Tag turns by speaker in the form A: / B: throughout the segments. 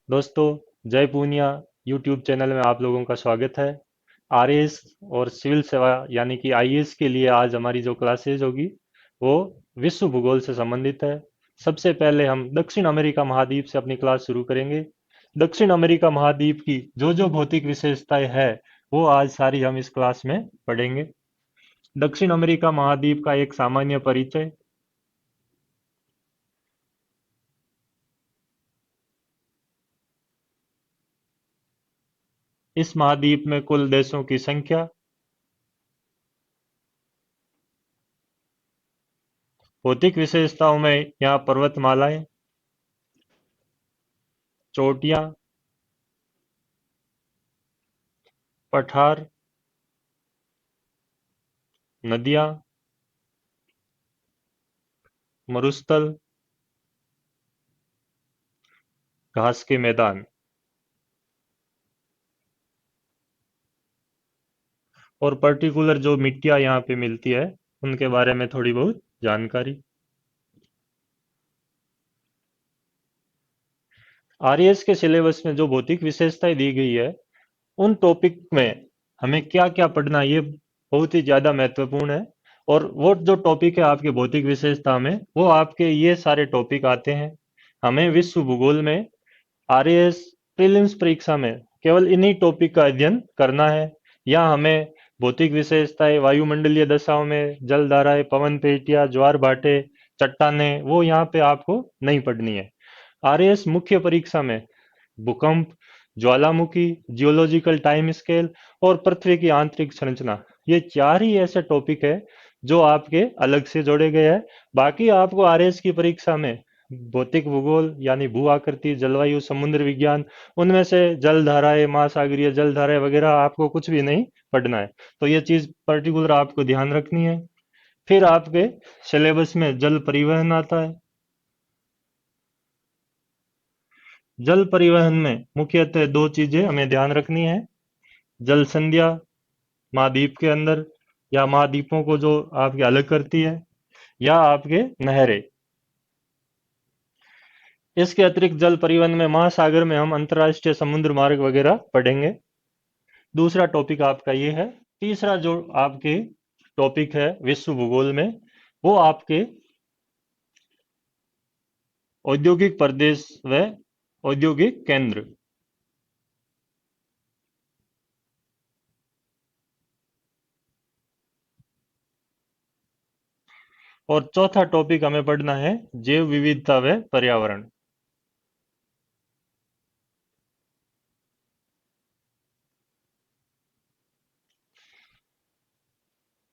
A: दोस्तों, जय Poonia YouTube channel में आप लोगों का स्वागत है। आरएएस और सिविल सेवा यानी कि आईएएस के लिए आज हमारी जो क्लासेज होगी वो विश्व भूगोल से संबंधित है। सबसे पहले हम दक्षिण अमेरिका महाद्वीप से अपनी क्लास शुरू करेंगे। दक्षिण अमेरिका महाद्वीप की जो जो भौतिक विशेषताएं है वो आज सारी हम इस क्लास में पढ़ेंगे। दक्षिण अमेरिका महाद्वीप का एक सामान्य परिचय। इस महाद्वीप में कुल देशों की संख्या। भौतिक विशेषताओं में यहाँ पर्वतमालाएं, चोटियां, पठार, नदियां, मरुस्थल, घास के मैदान और पर्टिकुलर जो मिट्टियां यहाँ पे मिलती है उनके बारे में थोड़ी बहुत जानकारी। आरएएस के सिलेबस में जो भौतिक विशेषताएं दी गई है उन टॉपिक में हमें क्या क्या पढ़ना ये बहुत ही ज्यादा महत्वपूर्ण है। और वो जो टॉपिक है आपके भौतिक विशेषता में वो आपके ये सारे टॉपिक आते हैं। हमें विश्व भूगोल में आरएएस प्रीलिम्स परीक्षा में केवल इन्हीं टॉपिक का अध्ययन करना है। या हमें भौतिक विशेषताएं वायुमंडलीय दशाओं में जल धाराएं, पवन पेटियां, ज्वार भाटे, चट्टाने वो यहाँ पे आपको नहीं पढ़नी है। आरएएस मुख्य परीक्षा में भूकंप, ज्वालामुखी, जियोलॉजिकल टाइम स्केल और पृथ्वी की आंतरिक संरचना, ये चार ही ऐसे टॉपिक है जो आपके अलग से जोड़े गए हैं। बाकी आपको आरएएस की परीक्षा में भौतिक भूगोल यानी भू आकृति, जलवायु, समुद्र विज्ञान, उनमें से जल धाराएं, महासागरीय जल धाराएं वगैरह आपको कुछ भी नहीं पढ़ना है। तो ये चीज पर्टिकुलर आपको ध्यान रखनी है। फिर आपके सिलेबस में जल परिवहन आता है। जल परिवहन में मुख्यतः दो चीजें हमें ध्यान रखनी है। जल संध्या महाद्वीप के अंदर या महाद्वीपों को जो आपके अलग करती है, या आपके नहरें। इसके अतिरिक्त जल परिवहन में महासागर में हम अंतर्राष्ट्रीय समुद्र मार्ग वगैरह पढ़ेंगे। दूसरा टॉपिक आपका ये है। तीसरा जो आपके टॉपिक है विश्व भूगोल में वो आपके औद्योगिक प्रदेश व औद्योगिक केंद्र। और चौथा टॉपिक हमें पढ़ना है जैव विविधता व पर्यावरण।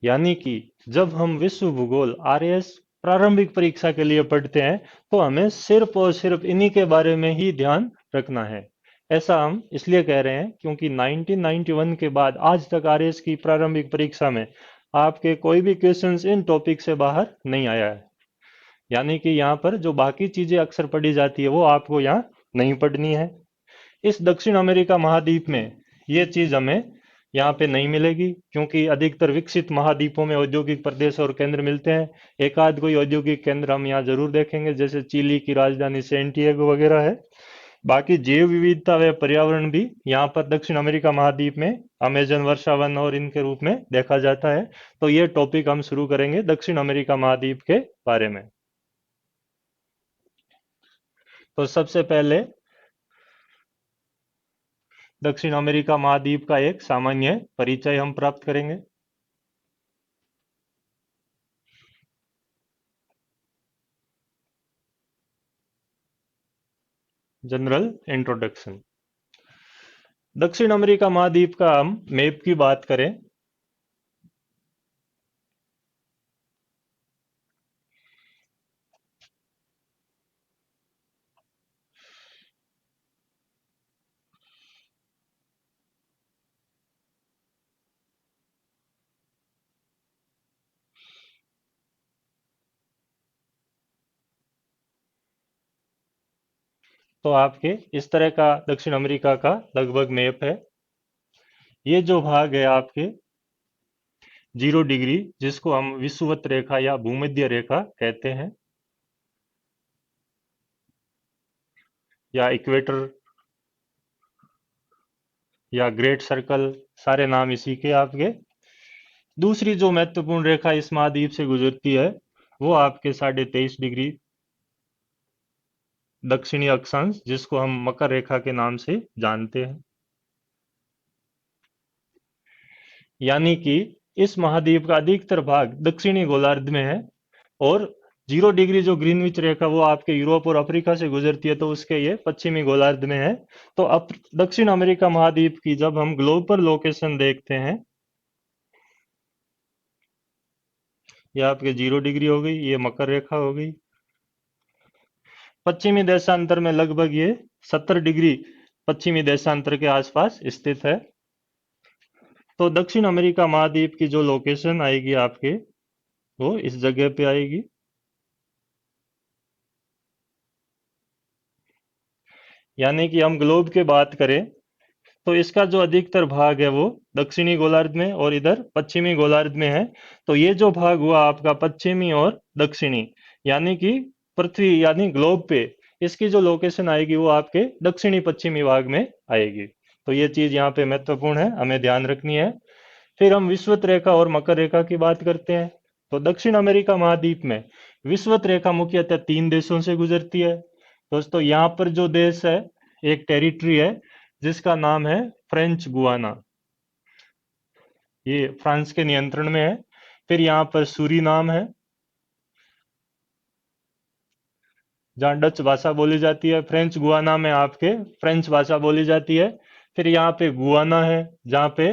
A: यानी कि जब हम विश्व भूगोल आरएएस प्रारंभिक परीक्षा के लिए पढ़ते हैं तो हमें सिर्फ और सिर्फ इन्हीं के बारे में ही ध्यान रखना है। ऐसा हम इसलिए कह रहे हैं क्योंकि 1991 के बाद आज तक आरएएस की प्रारंभिक परीक्षा में आपके कोई भी क्वेश्चंस इन टॉपिक से बाहर नहीं आया है। यानी कि यहाँ पर जो बाकी चीजें अक्सर पढ़ी जाती है वो आपको यहाँ नहीं पढ़नी है। इस दक्षिण अमेरिका महाद्वीप में ये चीज हमें यहाँ पे नहीं मिलेगी क्योंकि अधिकतर विकसित महाद्वीपों में औद्योगिक प्रदेश और केंद्र मिलते हैं। एक आध कोई औद्योगिक केंद्र हम यहाँ जरूर देखेंगे, जैसे चिली की राजधानी सैंटियागो वगैरह है। बाकी जैव विविधता व पर्यावरण भी यहाँ पर दक्षिण अमेरिका महाद्वीप में अमेजन वर्षावन और इनके रूप में देखा जाता है। तो ये टॉपिक हम शुरू करेंगे दक्षिण अमेरिका महाद्वीप के बारे में। तो सबसे पहले दक्षिण अमेरिका महाद्वीप का एक सामान्य परिचय हम प्राप्त करेंगे। General introduction. दक्षिण अमेरिका महाद्वीप का हम मैप की बात करें तो आपके इस तरह का दक्षिण अमेरिका का लगभग मैप है। ये जो भाग है आपके 0 डिग्री, जिसको हम विषुवत रेखा या भूमध्य रेखा कहते हैं, या इक्वेटर या ग्रेट सर्कल, सारे नाम इसी के आपके। दूसरी जो महत्वपूर्ण रेखा इस महाद्वीप से गुजरती है वो आपके 23.5 डिग्री दक्षिणी अक्षांश, जिसको हम मकर रेखा के नाम से जानते हैं। यानी कि इस महाद्वीप का अधिकतर भाग दक्षिणी गोलार्ध में है, और 0 डिग्री जो ग्रीनविच रेखा वो आपके यूरोप और अफ्रीका से गुजरती है, तो उसके ये पश्चिमी गोलार्ध में है। तो अब दक्षिण अमेरिका महाद्वीप की जब हम ग्लोबल लोकेशन देखते हैं, ये आपके 0 डिग्री हो गई, ये मकर रेखा हो गई। पश्चिमी देशांतर में लगभग ये 70 डिग्री पश्चिमी देशांतर के आसपास स्थित है। तो दक्षिण अमेरिका महाद्वीप की जो लोकेशन आएगी आपके, वो इस जगह पे आएगी। यानी कि हम ग्लोब की बात करें तो इसका जो अधिकतर भाग है वो दक्षिणी गोलार्ध में और इधर पश्चिमी गोलार्ध में है। तो ये जो भाग हुआ आपका पश्चिमी और दक्षिणी, यानी कि पृथ्वी यानी ग्लोब पे इसकी जो लोकेशन आएगी वो आपके दक्षिणी पश्चिमी भाग में आएगी। तो ये चीज यहाँ पे महत्वपूर्ण है, हमें ध्यान रखनी है। फिर हम विषुवत रेखा और मकर रेखा की बात करते हैं। तो दक्षिण अमेरिका महाद्वीप में विषुवत रेखा मुख्यतः 3 देशों से गुजरती है। दोस्तों यहाँ पर जो देश है, एक टेरिटरी है जिसका नाम है फ्रेंच गुआना, ये फ्रांस के नियंत्रण में है। फिर यहाँ पर सूरीनाम है जहाँ डच भाषा बोली जाती है। फ्रेंच गुआना में आपके फ्रेंच भाषा बोली जाती है। फिर यहाँ पे गुआना है जहाँ पे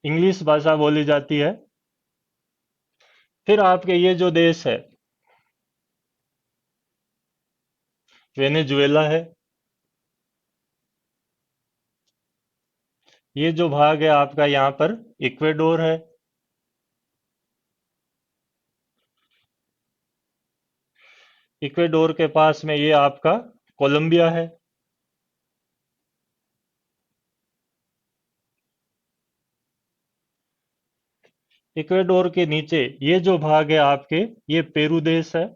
A: इंग्लिश भाषा बोली जाती है। फिर आपके ये जो देश है वेनेजुएला है। ये जो भाग है आपका यहाँ पर इक्वेडोर है। इक्वेडोर के पास में ये आपका कोलंबिया है। इक्वेडोर के नीचे ये जो भाग है आपके, ये पेरू देश है।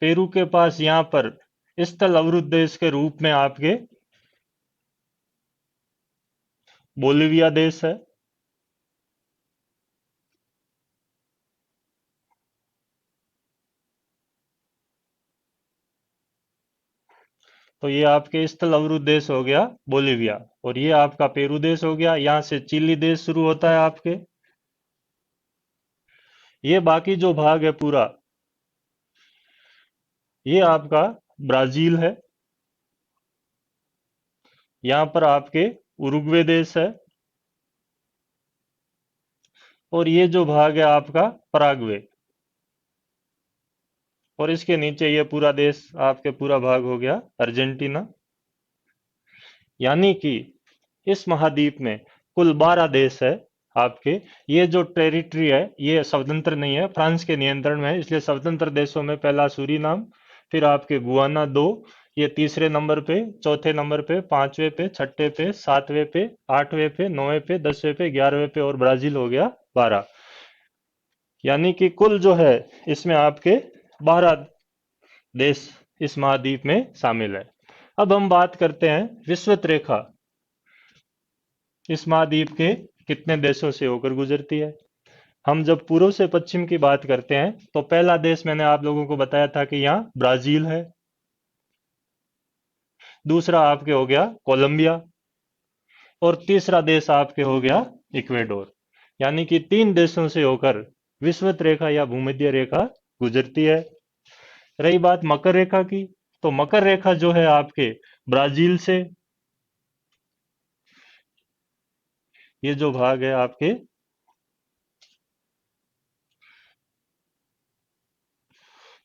A: पेरू के पास यहाँ पर स्थल अवरुद्ध देश के रूप में आपके बोलिविया देश है। तो ये आपके स्थल अवरुद्ध देश हो गया बोलिविया, और ये आपका पेरू देश हो गया। यहाँ से चिली देश शुरू होता है आपके। ये बाकी जो भाग है पूरा, ये आपका ब्राजील है। यहाँ पर आपके उरुग्वे देश है, और ये जो भाग है आपका पराग्वे, और इसके नीचे ये पूरा देश आपके पूरा भाग हो गया अर्जेंटीना। यानी कि इस महाद्वीप में कुल 12 देश है आपके। ये जो टेरिटरी है ये स्वतंत्र नहीं है, फ्रांस के नियंत्रण में है, इसलिए स्वतंत्र देशों में पहला सूरीनाम, फिर आपके गुआना 2, ये तीसरे नंबर पे, चौथे नंबर पे, पांचवे पे, छठे पे, सातवें पे, आठवें पे, नौवें पे, 10वें पे, 11वें पे, और ब्राजील हो गया 12। यानी कि कुल जो है इसमें आपके 12 देश इस महाद्वीप में शामिल है। अब हम बात करते हैं विषुवत रेखा इस महाद्वीप के कितने देशों से होकर गुजरती है। हम जब पूर्व से पश्चिम की बात करते हैं तो पहला देश मैंने आप लोगों को बताया था कि यहाँ ब्राजील है। दूसरा आपके हो गया कोलंबिया, और तीसरा देश आपके हो गया इक्वेडोर। यानी कि 3 देशों से होकर विषुवत रेखा या भूमध्य रेखा गुजरती है। रही बात मकर रेखा की, तो मकर रेखा जो है आपके ब्राजील से, ये जो भाग है आपके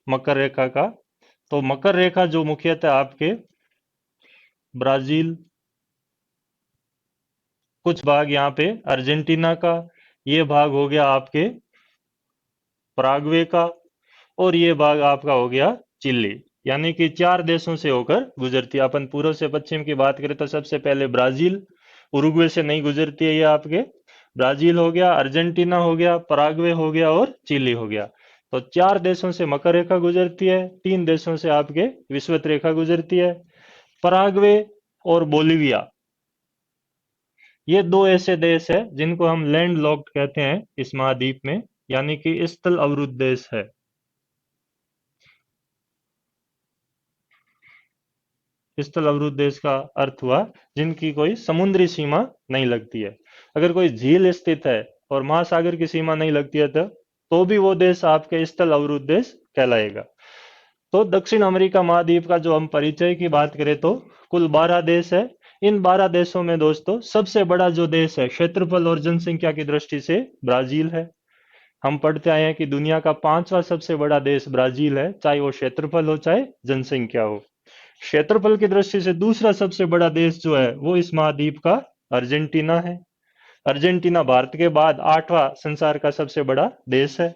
A: मकर रेखा का, तो मकर रेखा जो मुख्यतः आपके ब्राजील, कुछ भाग यहाँ पे अर्जेंटीना का, ये भाग हो गया आपके पराग्वे का, और ये भाग आपका हो गया चिली। यानी कि 4 देशों से होकर गुजरती है। अपन पूर्व से पश्चिम की बात करें तो सबसे पहले ब्राजील, उरुग्वे से नहीं गुजरती है ये आपके, ब्राजील हो गया, अर्जेंटीना हो गया, पराग्वे हो गया, और चिली हो गया। तो 4 देशों से मकर रेखा गुजरती है, 3 देशों से आपके विषुवत रेखा गुजरती है। पराग्वे और बोलिविया, ये दो ऐसे देश है जिनको हम लैंड लॉक्ड कहते हैं इस महाद्वीप में, यानी कि स्थल अवरुद्ध देश है। स्थल अवरुद्ध देश का अर्थ हुआ जिनकी कोई समुद्री सीमा नहीं लगती है। अगर कोई झील स्थित है और महासागर की सीमा नहीं लगती है तो भी वो देश आपके स्थल अवरुद्ध देश कहलाएगा। तो दक्षिण अमेरिका महाद्वीप का जो हम परिचय की बात करें तो कुल 12 देश है। इन 12 देशों में दोस्तों सबसे बड़ा जो देश है क्षेत्रफल और जनसंख्या की दृष्टि से ब्राजील है। हम पढ़ते आए हैं कि दुनिया का 5वां सबसे बड़ा देश ब्राजील है, चाहे वो क्षेत्रफल हो चाहे जनसंख्या हो। क्षेत्रफल की दृष्टि से दूसरा सबसे बड़ा देश जो है वो इस महाद्वीप का अर्जेंटीना है। अर्जेंटीना भारत के बाद 8वां संसार का सबसे बड़ा देश है।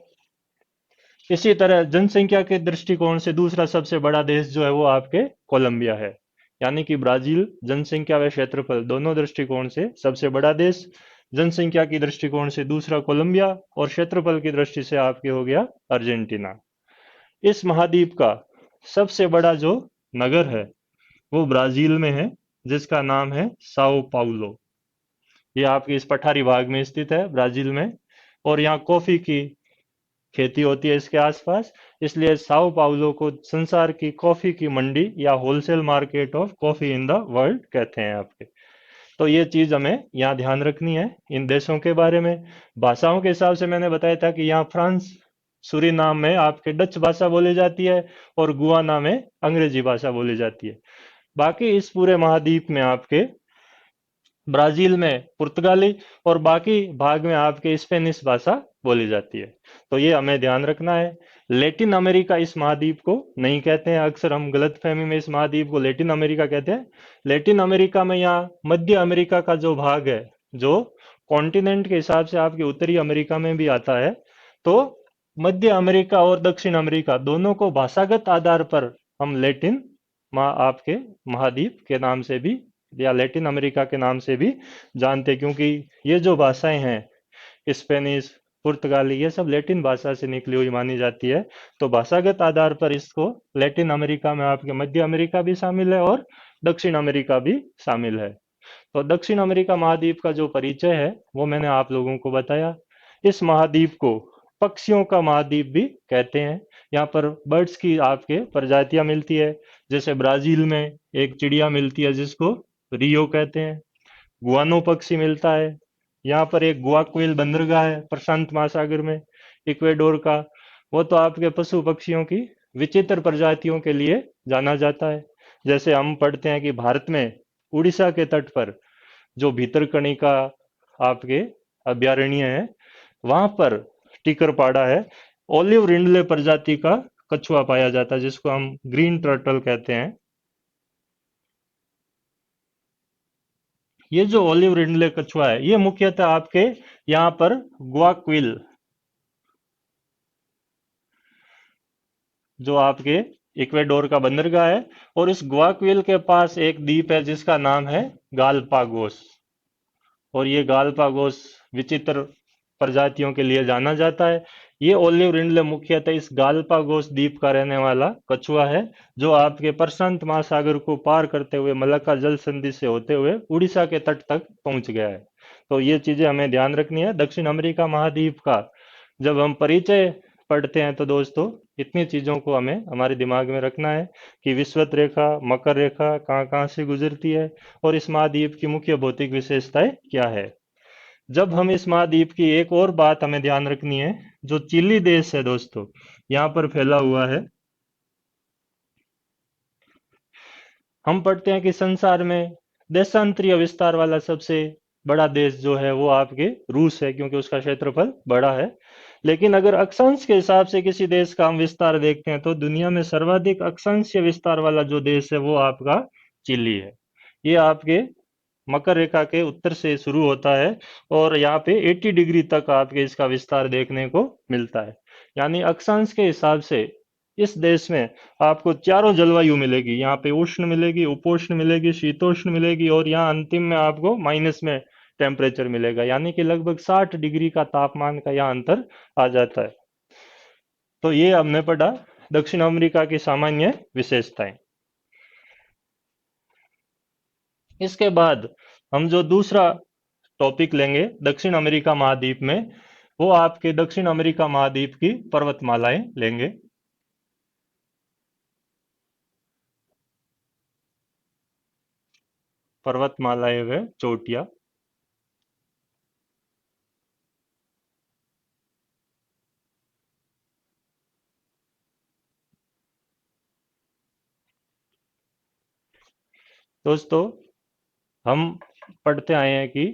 A: इसी तरह जनसंख्या के दृष्टिकोण से दूसरा सबसे बड़ा देश जो है वो आपके कोलंबिया है। यानी कि ब्राजील जनसंख्या व क्षेत्रफल दोनों दृष्टिकोण से सबसे बड़ा देश, जनसंख्या की दृष्टिकोण से दूसरा कोलंबिया, और क्षेत्रफल की दृष्टि से आपके हो गया अर्जेंटीना। इस महाद्वीप का सबसे बड़ा जो नगर है वो ब्राजील में है, जिसका नाम है साओ पाउलो। ये आपके इस पठारी भाग में स्थित है ब्राजील में, और यहाँ कॉफी की खेती होती है इसके आसपास। इसलिए साओ पाउलो को संसार की कॉफी की मंडी या wholesale market of coffee in the world कहते हैं आपके। तो ये चीज हमें यहाँ ध्यान रखनी है इन देशों के बारे में। भाषाओं के हिसाब से मैंने बताया था कि यहाँ फ्रांस सूरीनाम में आपके डच भाषा बोली जाती है और गुआना में अंग्रेजी भाषा बोली जाती है। बाकी इस पूरे महाद्वीप में आपके ब्राजील में पुर्तगाली और बाकी भाग में आपके स्पेनिश भाषा बोली जाती है। तो ये हमें ध्यान रखना है। लेटिन अमेरिका इस महाद्वीप को नहीं कहते हैं, अक्सर हम गलतफहमी में इस महाद्वीप को लेटिन अमेरिका कहते हैं। लेटिन अमेरिका में यहाँ मध्य अमेरिका का जो भाग है, जो कॉन्टिनेंट के हिसाब से आपके उत्तरी अमेरिका में भी आता है, तो मध्य अमेरिका और दक्षिण अमेरिका दोनों को भाषागत आधार पर हम लेटिन आपके महाद्वीप के नाम से भी या लैटिन अमेरिका के नाम से भी जानते हैं, क्योंकि ये जो भाषाएं हैं स्पेनिश पुर्तगाली ये सब लैटिन भाषा से निकली हुई मानी जाती है। तो भाषागत आधार पर इसको लैटिन अमेरिका में आपके मध्य अमेरिका भी शामिल है और दक्षिण अमेरिका भी शामिल है। तो दक्षिण अमेरिका महाद्वीप का जो परिचय है वो मैंने आप लोगों को बताया। इस महाद्वीप को पक्षियों का महाद्वीप भी कहते हैं। यहाँ पर बर्ड्स की आपके प्रजातियां मिलती है। जैसे ब्राजील में एक चिड़िया मिलती है जिसको रियो कहते हैं। गुआनो पक्षी मिलता है। यहाँ पर एक गुआक्विल बंदरगाह है प्रशांत महासागर में इक्वेडोर का। वो तो आपके पशु पक्षियों की विचित्र प्रजातियों के लिए जाना जाता है। जैसे हम पढ़ते हैं कि भारत में उड़ीसा के तट पर जो भीतरकनिका आपके अभयारण्य है, वहां पर टिकरपाड़ा है, ओलिव रिंडले प्रजाति का कछुआ पाया जाता है जिसको हम ग्रीन टर्टल कहते हैं। ये जो ओलिव रिडले कछुआ है ये मुख्यतः आपके यहाँ पर गुआक्विल जो आपके इक्वेडोर का बंदरगाह है, और इस गुआक्विल के पास एक द्वीप है जिसका नाम है गालपागोस। और ये गालपागोस विचित्र प्रजातियों के लिए जाना जाता है। ये ओलिव रिंडले मुख्यतः इस गालपागोस द्वीप का रहने वाला कछुआ है, जो आपके प्रशांत महासागर को पार करते हुए मलक्का जल संधि से होते हुए उड़ीसा के तट तक पहुंच गया है। तो ये चीजें हमें ध्यान रखनी है दक्षिण अमेरिका महाद्वीप का जब हम परिचय पढ़ते हैं। तो दोस्तों इतनी चीजों को हमें हमारे दिमाग में रखना है कि विषुवत रेखा मकर रेखा कहाँ कहाँ से गुजरती है और इस महाद्वीप की मुख्य भौतिक विशेषताएं क्या है। जब हम इस महाद्वीप की एक और बात हमें ध्यान रखनी है, जो चिली देश है दोस्तों यहाँ पर फैला हुआ है। हम पढ़ते हैं कि संसार में देशांतरीय विस्तार वाला सबसे बड़ा देश जो है वो आपके रूस है, क्योंकि उसका क्षेत्रफल बड़ा है। लेकिन अगर अक्षांश के हिसाब से किसी देश का हम विस्तार देखते हैं तो दुनिया में सर्वाधिक अक्षांशीय विस्तार वाला जो देश है वो आपका चिली है। ये आपके मकर रेखा के उत्तर से शुरू होता है और यहाँ पे 80 डिग्री तक आपके इसका विस्तार देखने को मिलता है। यानी अक्षांश के हिसाब से इस देश में आपको चारों जलवायु मिलेगी। यहाँ पे उष्ण मिलेगी, उपोष्ण मिलेगी, शीतोष्ण मिलेगी, और यहाँ अंतिम में आपको माइनस में टेम्परेचर मिलेगा। यानी कि लगभग 60 डिग्री का तापमान का यहाँ अंतर आ जाता है। तो ये हमने पढ़ा दक्षिण अमेरिका की सामान्य विशेषताएं। इसके बाद हम जो दूसरा टॉपिक लेंगे दक्षिण अमेरिका महाद्वीप में, वो आपके दक्षिण अमेरिका महाद्वीप की पर्वतमालाएं लेंगे। पर्वतमालाएं व चोटियां। दोस्तों, हम पढ़ते आए हैं कि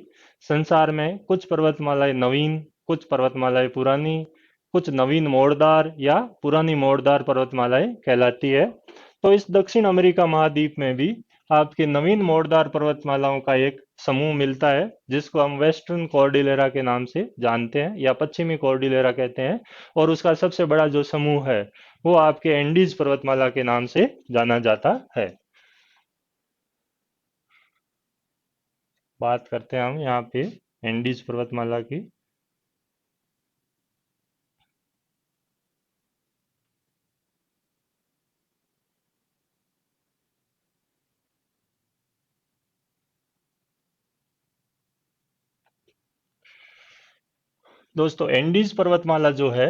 A: संसार में कुछ पर्वतमालाएं नवीन, कुछ पर्वतमालाएं पुरानी, कुछ नवीन मोड़दार या पुरानी मोड़दार पर्वतमालाएं कहलाती है। तो इस दक्षिण अमेरिका महाद्वीप में भी आपके नवीन मोड़दार पर्वतमालाओं का एक समूह मिलता है, जिसको हम वेस्टर्न कॉर्डिलेरा के नाम से जानते हैं या पश्चिमी कॉर्डिलेरा कहते हैं। और उसका सबसे बड़ा जो समूह है वो आपके एंडीज पर्वतमाला के नाम से जाना जाता है। बात करते हैं हम यहाँ पे एंडीज पर्वतमाला की। दोस्तों, एंडीज पर्वतमाला जो है,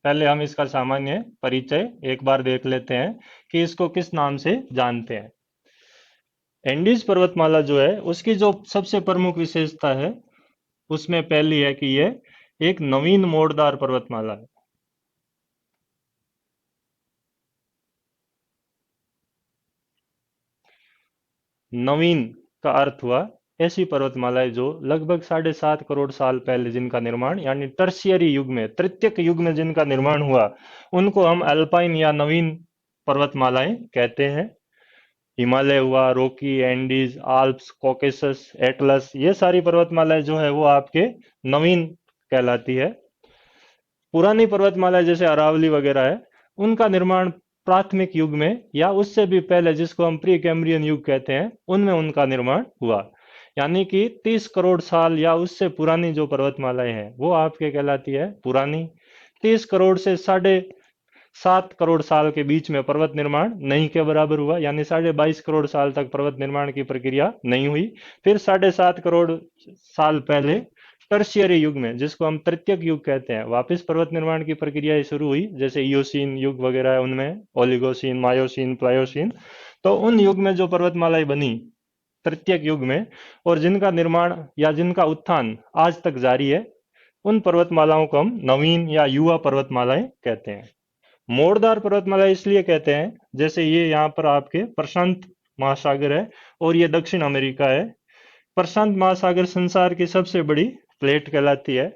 A: पहले हम इसका सामान्य परिचय एक बार देख लेते हैं कि इसको किस नाम से जानते हैं। एंडीज पर्वतमाला जो है उसकी जो सबसे प्रमुख विशेषता है उसमें पहली है कि यह एक नवीन मोड़दार पर्वतमाला है। नवीन का अर्थ हुआ ऐसी पर्वतमालाएं जो लगभग 7.5 करोड़ साल पहले जिनका निर्माण यानी टर्शियरी युग में, तृतीयक युग में जिनका निर्माण हुआ, उनको हम अल्पाइन या नवीन पर्वतमालाएं कहते हैं। हिमालय हुआ, Rocky, Andes, Alps, Caucasus, Atlas, ये सारी पर्वतमालाएं जो है वो आपके नवीन कहलाती है। पुरानी पर्वतमालाएं जैसे अरावली वगैरह है, उनका निर्माण प्राथमिक युग में या उससे भी पहले, जिसको हम प्री कैम्ब्रियन युग कहते हैं, उनमें उनका निर्माण हुआ। यानी कि 30 करोड़ साल या उससे पुरानी जो पर्वतमालाएं हैं वो आपके कहलाती है पुरानी। 30 करोड़ से 7.5 करोड़ साल के बीच में पर्वत निर्माण नहीं के बराबर हुआ, यानी 22.5 करोड़ साल तक पर्वत निर्माण की प्रक्रिया नहीं हुई। फिर 7.5 करोड़ साल पहले टर्शियरी युग में, जिसको हम तृतीयक युग कहते हैं, वापस पर्वत निर्माण की प्रक्रिया शुरू हुई। जैसे इयोसीन युग वगैरह है, उनमें ओलिगोसीन, मायोसीन, प्लायोसीन, तो उन युग में जो पर्वतमालाएं बनी तृतीयक युग में और जिनका निर्माण या जिनका उत्थान आज तक जारी है, उन पर्वतमालाओं को हम नवीन या युवा पर्वतमालाएं कहते हैं। मोड़दार पर्वतमाला इसलिए कहते हैं, जैसे ये यहाँ पर आपके प्रशांत महासागर है और ये दक्षिण अमेरिका है। प्रशांत महासागर संसार की सबसे बड़ी प्लेट कहलाती है।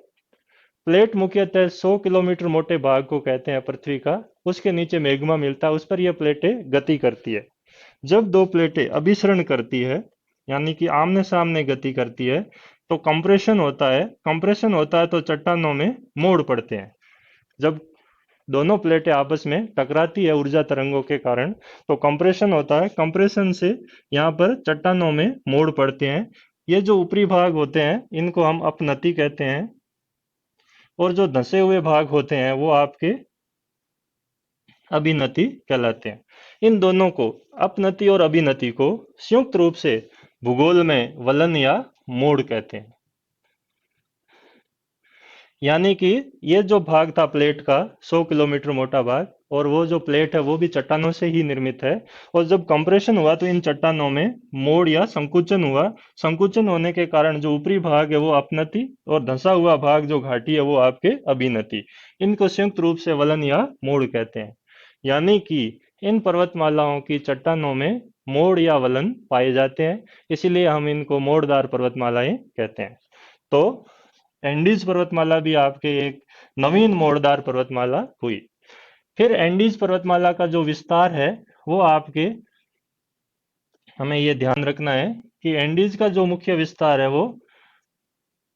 A: प्लेट मुख्यतः 100 किलोमीटर मोटे भाग को कहते हैं पृथ्वी का। उसके नीचे मैग्मा मिलता है, उस पर यह प्लेटें गति करती है। जब दो प्लेटें अभिसरण करती है, यानी कि आमने सामने गति करती है, तो कंप्रेशन होता है। कंप्रेशन होता है तो चट्टानों में मोड़ पड़ते हैं। जब दोनों प्लेटें आपस में टकराती है ऊर्जा तरंगों के कारण, तो कंप्रेशन होता है। कंप्रेशन से यहाँ पर चट्टानों में मोड़ पड़ते हैं। ये जो ऊपरी भाग होते हैं इनको हम अपनति कहते हैं, और जो धंसे हुए भाग होते हैं वो आपके अभिनति कहलाते हैं। इन दोनों को, अपनति और अभिनति को, संयुक्त रूप से भूगोल में वलन या मोड़ कहते हैं। यानी कि ये जो भाग था प्लेट का 100 किलोमीटर मोटा भाग, और वो जो प्लेट है वो भी चट्टानों से ही निर्मित है। और जब कंप्रेशन हुआ तो इन चट्टानों में मोड़ या संकुचन हुआ। संकुचन होने के कारण जो ऊपरी भाग है वो अपनति और धंसा हुआ भाग जो घाटी है वो आपके अभिनति। इनको संयुक्त रूप से वलन या मोड़ कहते हैं। यानी कि इन पर्वतमालाओं की चट्टानों में मोड़ या वलन पाए जाते हैं, इसीलिए हम इनको मोड़दार पर्वतमालाएं कहते हैं। तो एंडीज पर्वतमाला भी आपके एक नवीन मोड़दार पर्वतमाला हुई। फिर एंडीज पर्वतमाला का जो विस्तार है वो आपके, हमें ये ध्यान रखना है कि एंडीज का जो मुख्य विस्तार है वो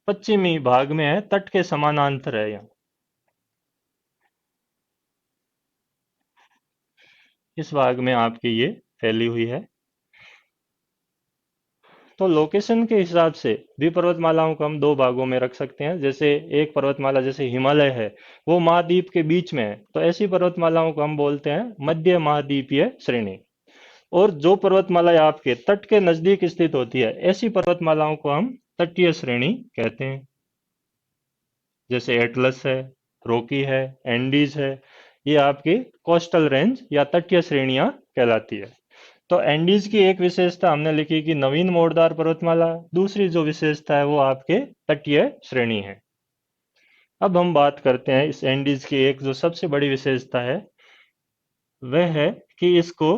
A: पश्चिमी भाग में है, तट के समानांतर है। यहाँ इस भाग में आपकी ये फैली हुई है। तो लोकेशन के हिसाब से भी पर्वतमालाओं को हम दो भागों में रख सकते हैं। जैसे एक पर्वतमाला जैसे हिमालय है वो महाद्वीप के बीच में है, तो ऐसी पर्वतमालाओं को हम बोलते हैं मध्य महाद्वीपीय श्रेणी। और जो पर्वतमालाएं आपके तट के नजदीक स्थित होती है, ऐसी पर्वतमालाओं को हम तटीय श्रेणी कहते हैं। जैसे एटलस है, रॉकी है, एंडीज है, ये आपकी कोस्टल रेंज या तटीय श्रेणियां कहलाती है। तो एंडीज की एक विशेषता हमने लिखी कि नवीन मोड़दार पर्वतमाला, दूसरी जो विशेषता है वो आपके तटीय श्रेणी है। अब हम बात करते हैं इस एंडीज की एक जो सबसे बड़ी विशेषता है, वह है कि इसको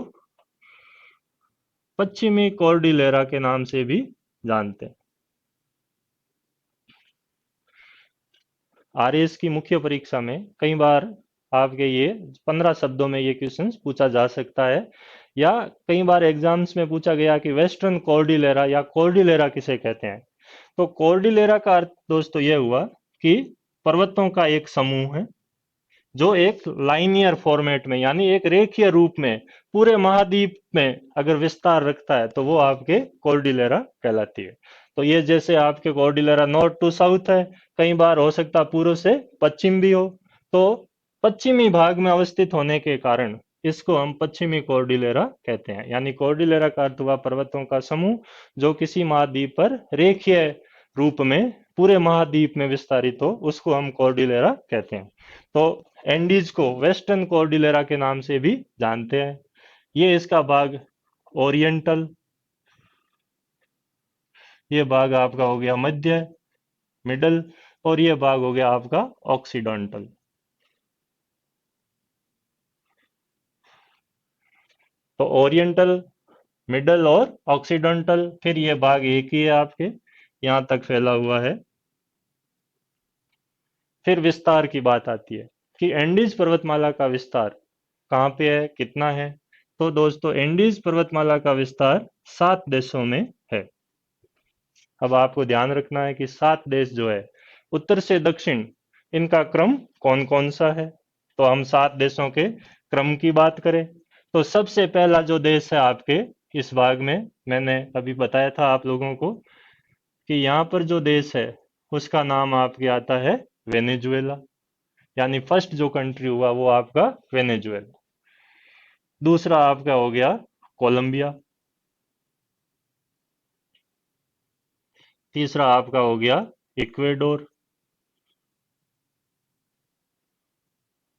A: पश्चिमी कॉर्डिलेरा के नाम से भी जानते हैं। आरएएस की मुख्य परीक्षा में कई बार आपके ये 15 शब्दों में ये क्वेश्चन पूछा जा सकता है, या कई बार एग्जाम्स में पूछा गया कि वेस्टर्न कॉर्डिलेरा या कॉर्डिलेरा किसे कहते हैं। तो कॉर्डिलेरा का अर्थ दोस्तों यह हुआ कि पर्वतों का एक समूह है जो एक लाइनियर फॉर्मेट में यानी एक रेखीय रूप में पूरे महाद्वीप में अगर विस्तार रखता है तो वो आपके कॉर्डिलेरा कहलाती है। तो ये जैसे आपके कॉर्डिलेरा नॉर्थ टू साउथ है, कई बार हो सकता है पूर्व से पश्चिम भी हो, तो पश्चिमी भाग में अवस्थित होने के कारण इसको हम पश्चिमी कॉर्डिलेरा कहते हैं। यानी कॉर्डिलेरा का अर्थ हुआ पर्वतों का समूह जो किसी महाद्वीप पर रेखीय रूप में पूरे महाद्वीप में विस्तारित हो, उसको हम कॉर्डिलेरा कहते हैं। तो एंडीज को वेस्टर्न कॉर्डिलेरा के नाम से भी जानते हैं। ये इसका भाग ओरिएंटल, ये भाग आपका हो गया मध्य, मिडल, और ये भाग हो गया आपका ऑक्सीडेंटल। तो ओरिएंटल, मिडल और ऑक्सीडेंटल, फिर ये भाग एक ही है आपके, यहां तक फैला हुआ है। फिर विस्तार की बात आती है कि एंडीज पर्वतमाला का विस्तार कहाँ पे है, कितना है। तो दोस्तों एंडीज पर्वतमाला का विस्तार 7 देशों में है। अब आपको ध्यान रखना है कि 7 देश जो है उत्तर से दक्षिण, इनका क्रम कौन कौन सा है। तो हम 7 देशों के क्रम की बात करें तो सबसे पहला जो देश है आपके इस भाग में, मैंने अभी बताया था आप लोगों को कि यहाँ पर जो देश है उसका नाम आपके आता है वेनेजुएला। यानी फर्स्ट जो कंट्री हुआ वो आपका वेनेजुएला। दूसरा आपका हो गया कोलंबिया। तीसरा आपका हो गया इक्वेडोर।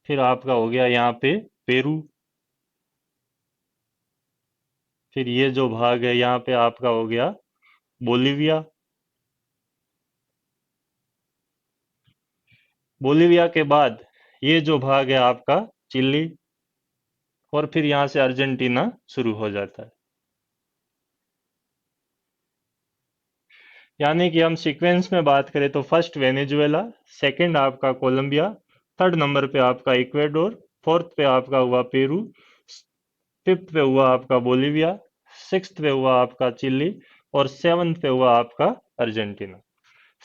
A: फिर आपका हो गया यहाँ पे पेरू। फिर ये जो भाग है यहाँ पे आपका हो गया बोलिविया। बोलिविया के बाद ये जो भाग है आपका चिली, और फिर यहाँ से अर्जेंटीना शुरू हो जाता है। यानी कि हम सीक्वेंस में बात करें तो फर्स्ट वेनेजुएला, सेकंड आपका कोलंबिया, थर्ड नंबर पे आपका इक्वेडोर, फोर्थ पे आपका हुआ पेरू, फिफ्थ पे हुआ आपका बोलिविया, सिक्स्थ पे हुआ आपका चिली, और सेवन्थ पे हुआ आपका अर्जेंटीना।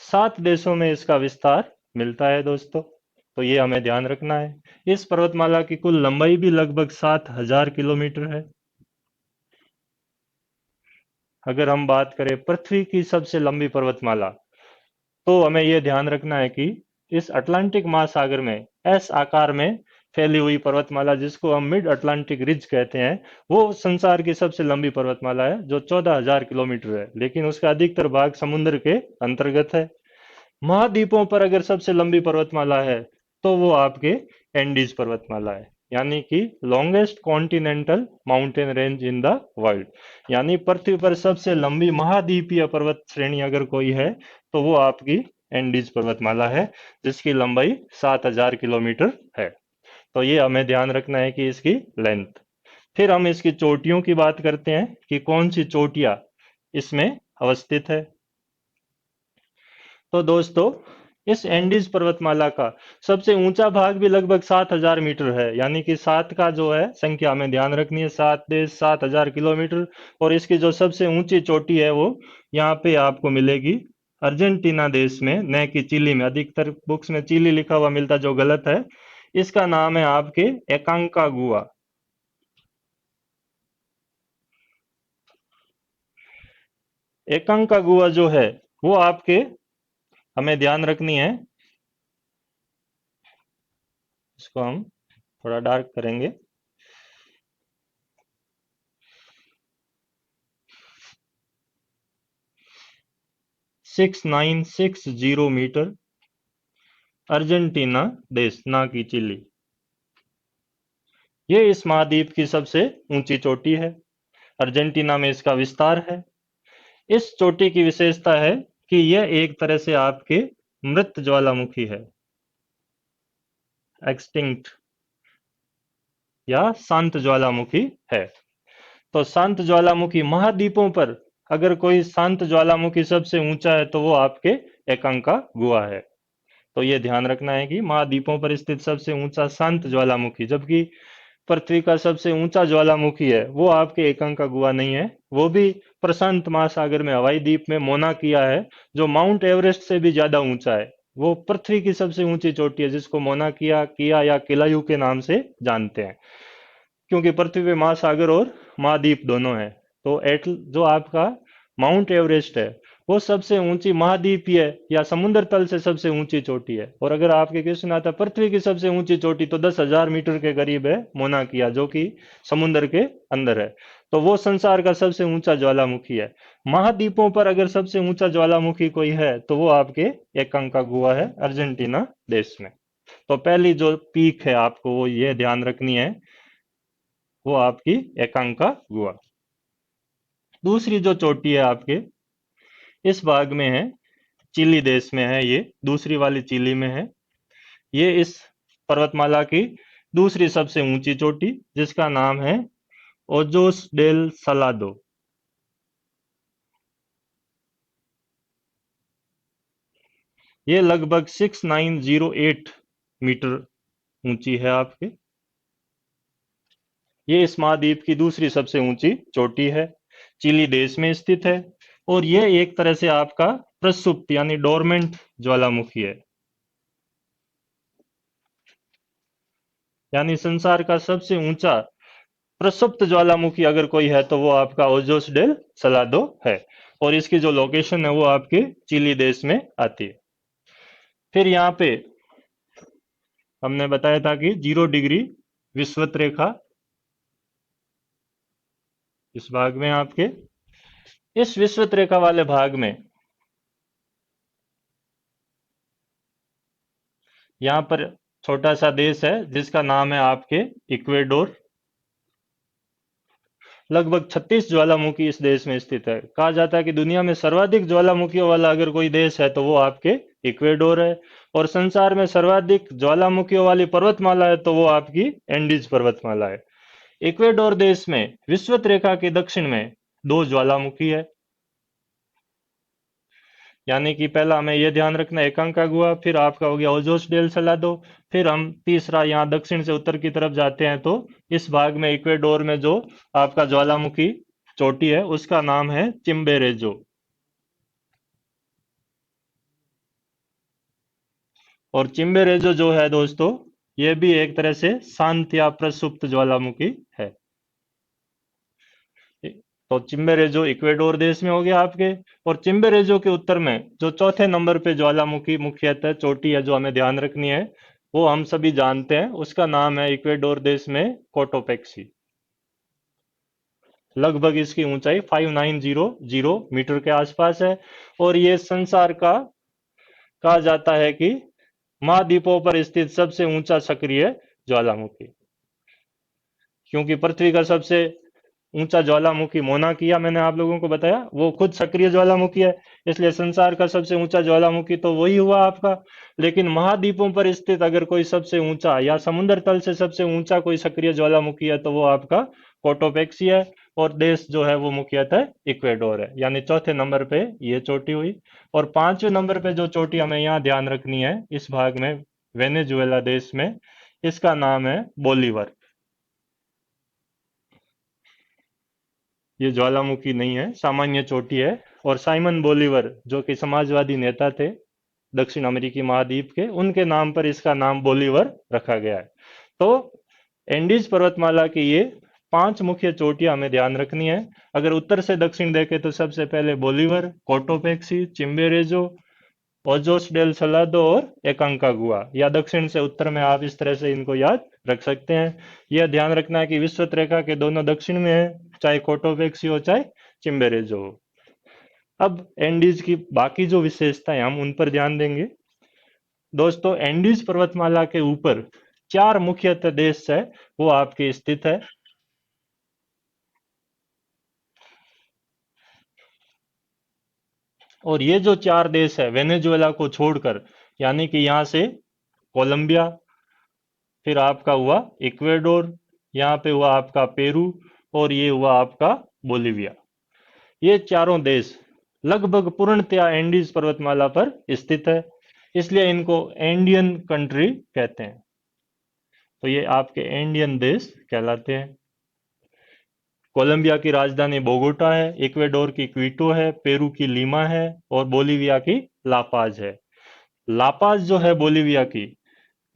A: 7 देशों में इसका विस्तार मिलता है दोस्तों। तो ये हमें ध्यान रखना है। इस पर्वतमाला की कुल लंबाई भी लगभग 7,000 किलोमीटर है। अगर हम बात करें पृथ्वी की सबसे लंबी पर्वतमाला, तो हमें यह ध्यान रखना है कि इस अटलांटिक महासागर में एस आकार में फैली हुई पर्वतमाला, जिसको हम मिड अटलांटिक रिज कहते हैं, वो संसार की सबसे लंबी पर्वतमाला है जो 14,000 किलोमीटर है, लेकिन उसका अधिकतर भाग समुद्र के अंतर्गत है। महाद्वीपों पर अगर सबसे लंबी पर्वतमाला है तो वो आपके एंडीज पर्वतमाला है। यानी कि longest continental mountain range in the world. यानी पृथ्वी पर सबसे लंबी महाद्वीपीय पर्वत श्रेणी अगर कोई है तो वो आपकी एंडीज पर्वतमाला है, जिसकी लंबाई 7,000 किलोमीटर है। तो ये हमें ध्यान रखना है कि इसकी लेंथ। फिर हम इसकी चोटियों की बात करते हैं कि कौन सी चोटियां इसमें अवस्थित है। तो दोस्तों इस एंडीज पर्वतमाला का सबसे ऊंचा भाग भी लगभग 7,000 मीटर है। यानी कि 7 का जो है संख्या हमें ध्यान रखनी है, 7 देश 7,000 किलोमीटर। और इसकी जो सबसे ऊंची चोटी है वो यहाँ पे आपको मिलेगी अर्जेंटीना देश में, न कि चिली में। अधिकतर बुक्स में चिली लिखा हुआ मिलता जो गलत है। इसका नाम है आपके एकांकागुआ। एकांकागुआ जो है वो आपके, हमें ध्यान रखनी है, इसको हम थोड़ा डार्क करेंगे। 6960 मीटर, अर्जेंटीना देश, ना कि चिली। ये इस महाद्वीप की सबसे ऊंची चोटी है। अर्जेंटीना में इसका विस्तार है। इस चोटी की विशेषता है कि यह एक तरह से आपके मृत ज्वालामुखी है, एक्सटिंक्ट या शांत ज्वालामुखी है। तो शांत ज्वालामुखी महाद्वीपों पर अगर कोई शांत ज्वालामुखी सबसे ऊंचा है तो वो आपके एकांका गुहा है। तो ये ध्यान रखना है कि महाद्वीपों पर स्थित सबसे ऊंचा शांत ज्वालामुखी, जबकि पृथ्वी का सबसे ऊंचा ज्वालामुखी है वो आपके एकांका गुहा नहीं है, वो भी प्रशांत महासागर में हवाई द्वीप में मोना किया है, जो माउंट एवरेस्ट से भी ज्यादा ऊंचा है। वो पृथ्वी की सबसे ऊंची चोटी है जिसको मोना किया किया या किलायू के नाम से जानते हैं, क्योंकि पृथ्वी पे महासागर और महाद्वीप दोनों है। तो एटल जो आपका माउंट एवरेस्ट है वो सबसे ऊंची महाद्वीपीय या समुद्र तल से सबसे ऊंची चोटी है। और अगर आपके क्वेश्चन आता पृथ्वी की सबसे ऊंची चोटी, तो 10,000 मीटर के करीब है मोना किया, जो कि समुद्र के अंदर है। तो वो संसार का सबसे ऊंचा ज्वालामुखी है। महाद्वीपों पर अगर सबसे ऊंचा ज्वालामुखी कोई है तो वो आपके एकांका गुहा है, अर्जेंटीना देश में। तो पहली जो पीक है आपको वो ये ध्यान रखनी है, वो आपकी एकांका गुहा। दूसरी जो चोटी है आपके इस भाग में है, चिली देश में है, ये दूसरी वाली चिली में है। ये इस पर्वतमाला की दूसरी सबसे ऊंची चोटी, जिसका नाम है ओजोस डेल सलादो। ये लगभग 6908 मीटर ऊंची है आपके। ये इस महाद्वीप की दूसरी सबसे ऊंची चोटी है, चिली देश में स्थित है। और यह एक तरह से आपका प्रसुप्त यानी डोरमेंट ज्वालामुखी है, यानी संसार का सबसे ऊंचा प्रसुप्त ज्वालामुखी अगर कोई है तो वो आपका ओजोस डेल सलादो है। और इसकी जो लोकेशन है वो आपके चिली देश में आती है। फिर यहाँ पे हमने बताया था कि 0 डिग्री विषुवत रेखा इस भाग में आपके, इस विषुवत रेखा वाले भाग में यहाँ पर छोटा सा देश है जिसका नाम है आपके इक्वेडोर। लगभग 36 ज्वालामुखी इस देश में स्थित है। कहा जाता है कि दुनिया में सर्वाधिक ज्वालामुखियों वाला अगर कोई देश है तो वो आपके इक्वेडोर है। और संसार में सर्वाधिक ज्वालामुखियों वाली पर्वतमाला है तो वो आपकी एंडीज पर्वतमाला है। इक्वेडोर देश में विषुवत रेखा के दक्षिण में 2 ज्वालामुखी है, यानी कि पहला हमें यह ध्यान रखना एकांका गुहा, फिर आपका हो गया ओजोस डेल सलादो। फिर हम तीसरा यहाँ दक्षिण से उत्तर की तरफ जाते हैं तो इस भाग में इक्वेडोर में जो आपका ज्वालामुखी चोटी है उसका नाम है चिम्बेरेजो। और चिम्बेरेजो जो है दोस्तों, ये भी एक तरह से शांत या प्रसुप्त ज्वालामुखी है। तो चिम्बेरेजो इक्वेडोर देश में हो गया आपके। और चिम्बेरेजो के उत्तर में जो चौथे नंबर पे ज्वालामुखी मुख्यतः चोटी है जो हमें ध्यान रखनी है, वो हम सभी जानते हैं, उसका नाम है इक्वेडोर देश में कोटोपेक्सी। लगभग इसकी ऊंचाई 5900 मीटर के आसपास है। और ये संसार का कहा जाता है कि महाद्वीपों पर स्थित सबसे ऊंचा सक्रिय ज्वालामुखी, क्योंकि पृथ्वी का सबसे ऊंचा ज्वालामुखी मोना किया मैंने आप लोगों को बताया वो खुद सक्रिय ज्वालामुखी है, इसलिए संसार का सबसे ऊंचा ज्वालामुखी तो वही हुआ आपका। लेकिन महाद्वीपों पर स्थित अगर कोई सबसे ऊंचा या समुद्र तल से सबसे ऊंचा कोई सक्रिय ज्वालामुखी है तो वो आपका कोटोपेक्सी है। और देश जो है वो मुख्यतः इक्वेडोर है, यानी चौथे नंबर पे ये चोटी हुई। और पांचवें नंबर पे जो चोटी हमें यहाँ ध्यान रखनी है इस भाग में, वेनेजुएला देश में, इसका नाम है बोलीवर। ये ज्वालामुखी नहीं है, सामान्य चोटी है। और साइमन बोलीवर जो कि समाजवादी नेता थे दक्षिण अमेरिकी महाद्वीप के, उनके नाम पर इसका नाम बोलीवर रखा गया है। तो एंडीज पर्वतमाला की ये 5 मुख्य चोटियां हमें ध्यान रखनी है। अगर उत्तर से दक्षिण देखें तो सबसे पहले Bolivar, Cotopaxi, Chimborazo, Ojos del Salado और एकांकागुआ, या दक्षिण से उत्तर में आप इस तरह से इनको याद रख सकते हैं। यह ध्यान रखना है कि विषुवत रेखा के दोनों दक्षिण में है, चाहे कोटोपेक्सी हो चाहे चिम्बेरेजो हो। अब एंडीज की बाकी जो विशेषताएं हम उन पर ध्यान देंगे। दोस्तों, एंडीज पर्वतमाला के ऊपर 4 मुख्यतः देश है वो आपके स्थित है। और ये जो 4 देश है वेनेजुएला को छोड़कर, यानी कि यहाँ से कोलंबिया, फिर आपका हुआ इक्वेडोर, यहाँ पे हुआ आपका पेरू, और ये हुआ आपका बोलिविया। ये चारों देश लगभग पूर्णतया एंडीज पर्वतमाला पर स्थित है, इसलिए इनको एंडियन कंट्री कहते हैं। तो ये आपके एंडियन देश कहलाते हैं। कोलंबिया की राजधानी बोगोटा है, इक्वेडोर की क्विटो है, पेरू की लीमा है, और बोलिविया की लापाज है। लापाज जो है बोलिविया की,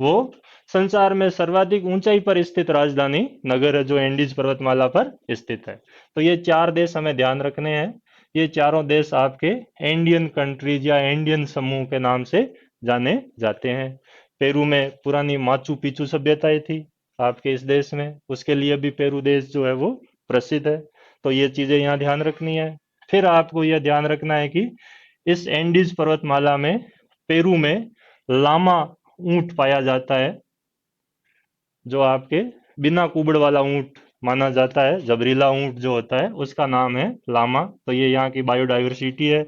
A: वो संसार में सर्वाधिक ऊंचाई पर स्थित राजधानी नगर है जो एंडीज पर्वतमाला पर स्थित है। तो ये 4 देश हमें ध्यान रखने हैं। ये चारों देश आपके एंडियन कंट्रीज या एंडियन समूह के नाम से जाने जाते हैं। पेरू में पुरानी माचू पिचू सभ्यताएं थी आपके इस देश में, उसके लिए भी पेरू देश जो है वो प्रसिद्ध है। तो ये चीजें यहाँ ध्यान रखनी है। फिर आपको यह ध्यान रखना है कि इस एंडीज पर्वतमाला में, पेरू में, लामा ऊंट पाया जाता है, जो आपके बिना कुबड़ वाला ऊंट माना जाता है। जबरीला ऊंट जो होता है उसका नाम है लामा। तो ये यहाँ की बायोडाइवर्सिटी है।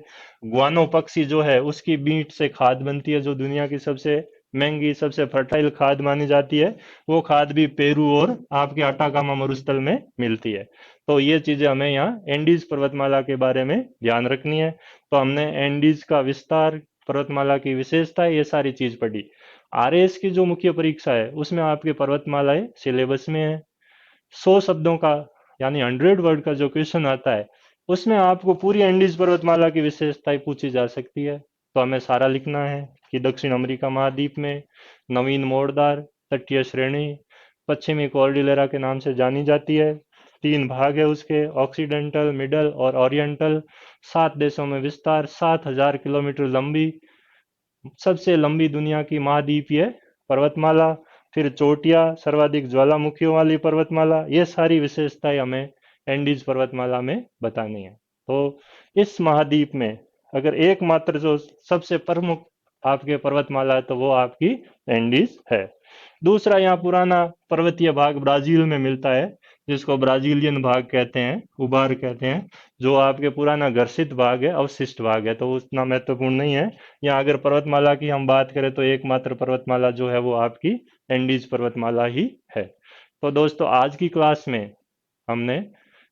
A: गुआनो पक्षी जो है उसकी बीट से खाद बनती है, जो दुनिया की सबसे महंगी, सबसे फर्टाइल खाद मानी जाती है। वो खाद भी पेरू और आपके अटाकामा मरुस्थल में मिलती है। तो ये चीजें हमें यहाँ एंडीज पर्वतमाला के बारे में ध्यान रखनी है। तो हमने एंडीज का विस्तार, पर्वतमाला की विशेषता, ये सारी चीज पढ़ी। आरएएस की जो मुख्य परीक्षा है उसमें आपके पर्वतमालाएं सिलेबस में है। 100 शब्दों का, यानी 100 वर्ड का जो क्वेश्चन आता है, उसमें आपको पूरी एंडीज पर्वतमाला की विशेषताएं पूछी जा सकती है। तो हमें सारा लिखना है कि दक्षिण अमेरिका महाद्वीप में नवीन मोड़दार तटीय श्रेणी पश्चिमी कॉर्डिलेरा के नाम से जानी जाती है। 3 भाग है उसके, ऑक्सीडेंटल, मिडल और ओरिएंटल। 7 देशों में विस्तार, 7,000 किलोमीटर लंबी, सबसे लंबी दुनिया की महाद्वीपीय पर्वतमाला। फिर चोटियां, सर्वाधिक ज्वालामुखियों वाली पर्वतमाला। ये सारी विशेषताएं हमें एंडीज पर्वतमाला में बतानी है। तो इस महाद्वीप में अगर एकमात्र जो सबसे प्रमुख आपके पर्वतमाला है तो वो आपकी एंडीज है। दूसरा, यहाँ पुराना पर्वतीय भाग ब्राजील में मिलता है, जिसको ब्राजीलियन भाग कहते हैं, उभार कहते हैं, जो आपके पुराना घर्षित भाग है, अवशिष्ट भाग है, तो उतना महत्वपूर्ण नहीं है। या अगर पर्वतमाला की हम बात करें तो एकमात्र पर्वतमाला जो है वो आपकी एंडीज पर्वतमाला ही है। तो दोस्तों, आज की क्लास में हमने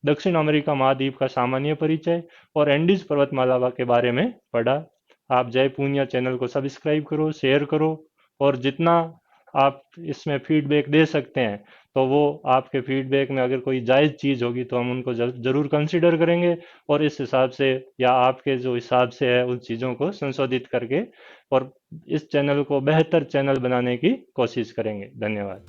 A: दक्षिण अमेरिका महाद्वीप का सामान्य परिचय और एंडीज पर्वतमाला के बारे में पढ़ा। आप जय पूनिया चैनल को सब्सक्राइब करो, शेयर करो, और जितना आप इसमें फीडबैक दे सकते हैं तो वो आपके फीडबैक में अगर कोई जायज़ चीज़ होगी तो हम उनको ज़रूर कंसिडर करेंगे, और इस हिसाब से या आपके जो हिसाब से है उन चीज़ों को संशोधित करके और इस चैनल को बेहतर चैनल बनाने की कोशिश करेंगे। धन्यवाद।